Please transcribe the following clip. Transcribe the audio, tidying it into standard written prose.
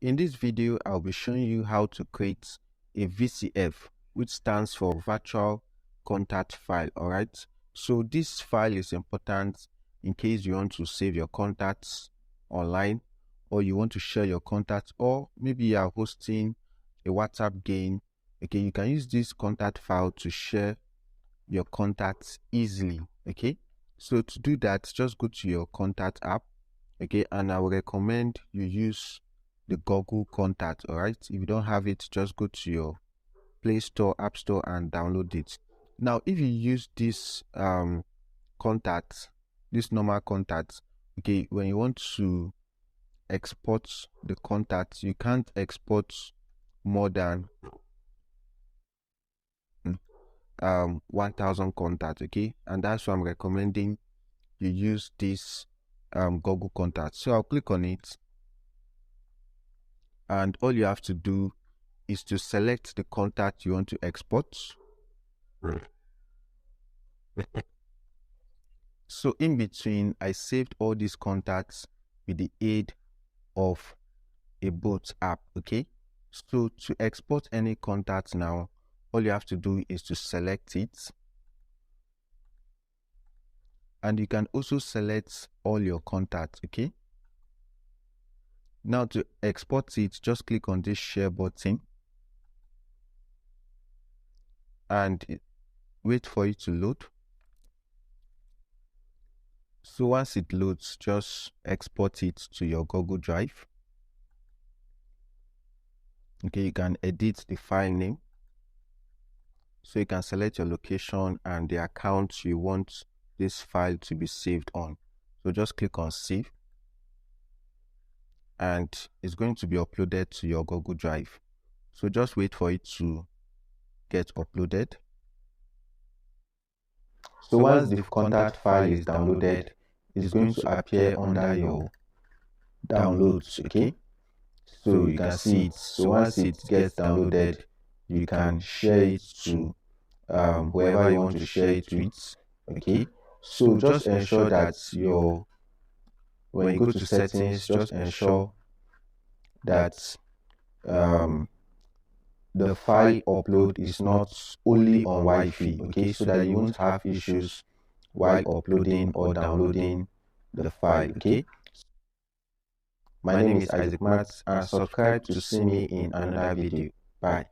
In this video, I'll be showing you how to create a VCF, which stands for virtual contact file. All right. So this file is important in case you want to save your contacts online, or you want to share your contacts, or maybe you are hosting a WhatsApp game. Okay, you can use this contact file to share your contacts easily. Okay, so to do that, just go to your contact app. Okay, and I would recommend you use the Google Contact. All right, if you don't have it, just go to your Play Store, App Store, and download it. Now, if you use this contact, this normal contact, okay, when you want to export the contact, you can't export more than 1000 contacts. Okay, and that's why I'm recommending you use this Google Contact. So I'll click on it, and all you have to do is to select the contact you want to export. So in between, I saved all these contacts with the aid of a boat app. Okay, so to export any contact now, all you have to do is to select it, and you can also select all your contacts. Okay, now to export it, just click on this share button and wait for it to load. So once it loads, just export it to your Google Drive. Okay, you can edit the file name. So you can select your location and the account you want this file to be saved on. So just click on save, and it's going to be uploaded to your Google Drive. So just wait for it to get uploaded. So once the contact file is downloaded, it's going to appear under your downloads. Okay, so you can see it. So once it gets downloaded, you can share it to whoever you want to share it with. Okay, so just ensure that when you go to settings, just ensure that the file upload is not only on Wi-Fi. Okay, so that you won't have issues while uploading or downloading the file. Okay, my name is Isaac Matt, and subscribe to see me in another video. Bye.